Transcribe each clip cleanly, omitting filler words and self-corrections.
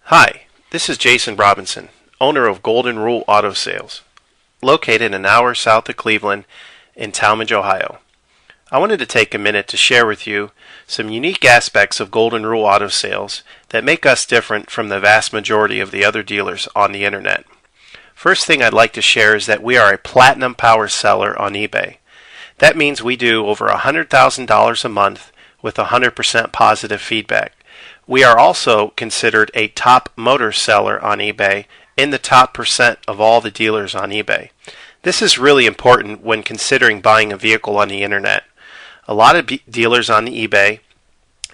Hi, this is Jason Robinson, owner of Golden Rule Auto Sales, located an hour south of Cleveland in Tallmadge, Ohio. I wanted to take a minute to share with you some unique aspects of Golden Rule Auto Sales that make us different from the vast majority of the other dealers on the internet. First thing I'd like to share is that we are a platinum power seller on eBay. That means we do over $100,000 a month with 100% positive feedback. We are also considered a top motor seller on eBay in the top percent of all the dealers on eBay. This is really important when considering buying a vehicle on the internet. A lot of dealers on eBay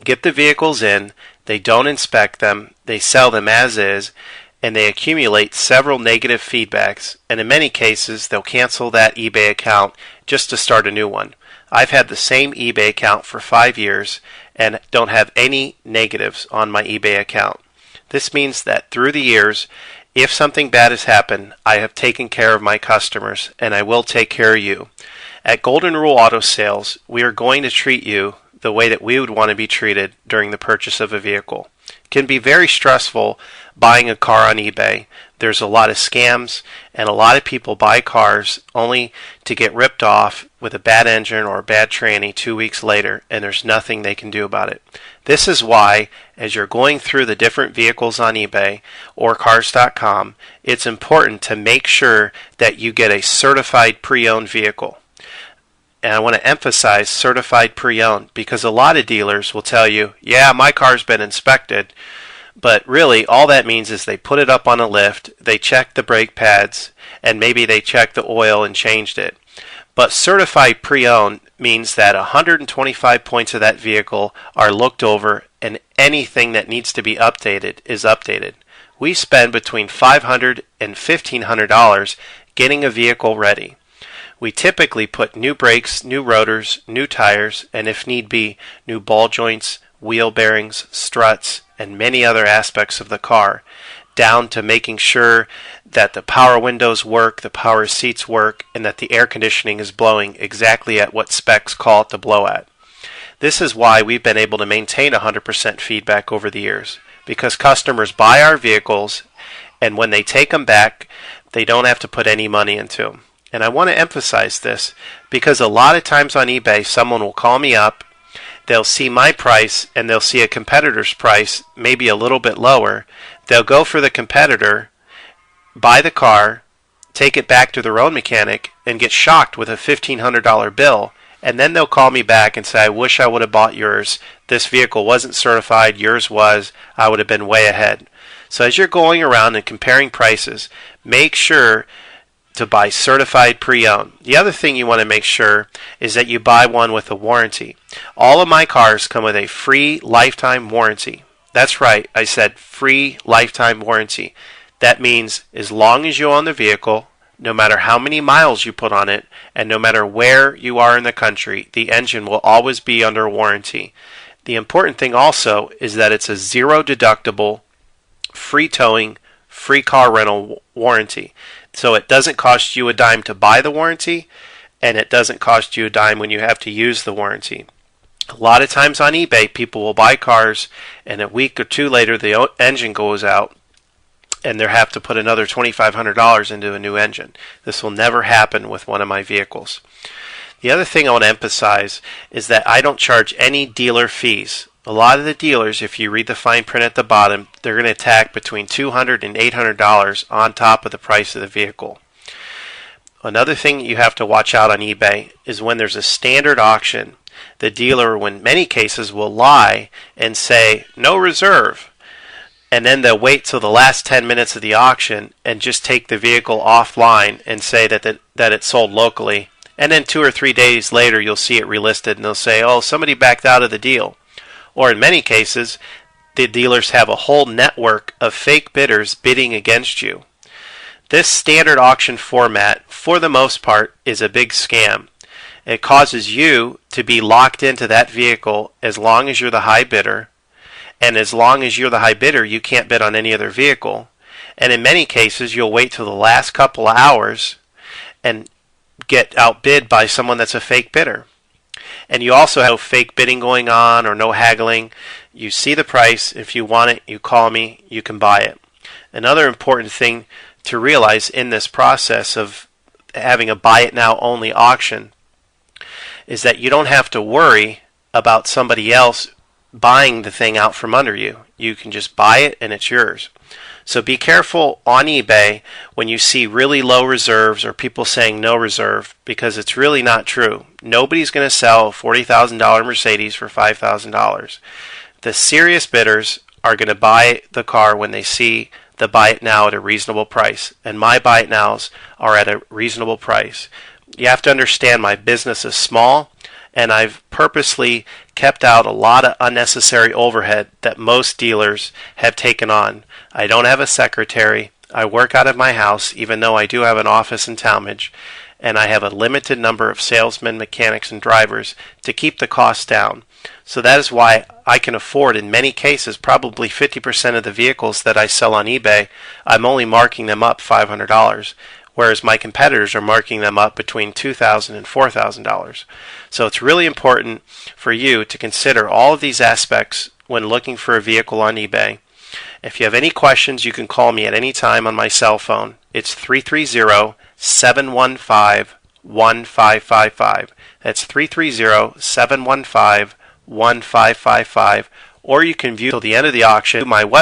get the vehicles in, they don't inspect them, they sell them as is, and they accumulate several negative feedbacks, and in many cases they'll cancel that eBay account just to start a new one. I've had the same eBay account for 5 years and don't have any negatives on my eBay account. This means that through the years, if something bad has happened, I have taken care of my customers and I will take care of you. At Golden Rule Auto Sales, we are going to treat you the way that we would want to be treated during the purchase of a vehicle. It can be very stressful buying a car on eBay. There's a lot of scams and a lot of people buy cars only to get ripped off with a bad engine or a bad tranny 2 weeks later, and there's nothing they can do about it. This is why, as you're going through the different vehicles on eBay or cars.com, it's important to make sure that you get a certified pre-owned vehicle. And I want to emphasize certified pre-owned because a lot of dealers will tell you, yeah, my car's been inspected, but really all that means is they put it up on a lift, they check the brake pads, and maybe they check the oil and changed it. But certified pre-owned means that 125 points of that vehicle are looked over and anything that needs to be updated is updated. We spend between $500 and $1,500 getting a vehicle ready. We typically put new brakes, new rotors, new tires, and if need be, new ball joints, wheel bearings, struts, and many other aspects of the car, down to making sure that the power windows work, the power seats work, and that the air conditioning is blowing exactly at what specs call it to blow at. This is why we've been able to maintain 100% feedback over the years, because customers buy our vehicles, and when they take them back, they don't have to put any money into them. And I want to emphasize this because a lot of times on eBay, someone will call me up, they'll see my price, and they'll see a competitor's price, maybe a little bit lower. They'll go for the competitor, buy the car, take it back to their own mechanic, and get shocked with a $1,500 bill. And then they'll call me back and say, I wish I would have bought yours. This vehicle wasn't certified. Yours was. I would have been way ahead. So as you're going around and comparing prices, make sure to buy certified pre-owned. The other thing you want to make sure is that you buy one with a warranty. All of my cars come with a free lifetime warranty. That's right, I said free lifetime warranty. That means as long as you own the vehicle, no matter how many miles you put on it, and no matter where you are in the country, the engine will always be under warranty. The important thing also is that it's a zero deductible, free towing, free car rental warranty. So it doesn't cost you a dime to buy the warranty, and it doesn't cost you a dime when you have to use the warranty. A lot of times on eBay, people will buy cars, and a week or two later, the engine goes out, and they have to put another $2,500 into a new engine. This will never happen with one of my vehicles. The other thing I want to emphasize is that I don't charge any dealer fees. A lot of the dealers, if you read the fine print at the bottom, they're going to tack between $200 and $800 on top of the price of the vehicle. Another thing you have to watch out on eBay is when there's a standard auction, the dealer, in many cases, will lie and say, no reserve. And then they'll wait till the last 10 minutes of the auction and just take the vehicle offline and say that it's sold locally. And then 2 or 3 days later, you'll see it relisted and they'll say, oh, somebody backed out of the deal. Or in many cases, the dealers have a whole network of fake bidders bidding against you. This standard auction format, for the most part, is a big scam. It causes you to be locked into that vehicle as long as you're the high bidder. And as long as you're the high bidder, you can't bid on any other vehicle. And in many cases, you'll wait till the last couple of hours and get outbid by someone that's a fake bidder. And you also have no fake bidding going on or no haggling. You see the price. If you want it, you call me. You can buy it. Another important thing to realize in this process of having a buy it now only auction is that you don't have to worry about somebody else buying the thing out from under you. You can just buy it and it's yours. So be careful on eBay when you see really low reserves or people saying no reserve, because it's really not true. Nobody's going to sell a $40,000 Mercedes for $5,000. The serious bidders are going to buy the car when they see the buy it now at a reasonable price, and my buy it nows are at a reasonable price. You have to understand my business is small, and I've purposely kept out a lot of unnecessary overhead that most dealers have taken on. I don't have a secretary. I work out of my house, even though I do have an office in Tallmadge, and I have a limited number of salesmen, mechanics, and drivers to keep the costs down. So that is why I can afford, in many cases, probably 50% of the vehicles that I sell on eBay, I'm only marking them up $500. Whereas my competitors are marking them up between $2,000 and $4,000. So it's really important for you to consider all of these aspects when looking for a vehicle on eBay. If you have any questions, you can call me at any time on my cell phone. It's 330-715-1555. That's 330-715-1555. Or you can view till the end of the auction my website.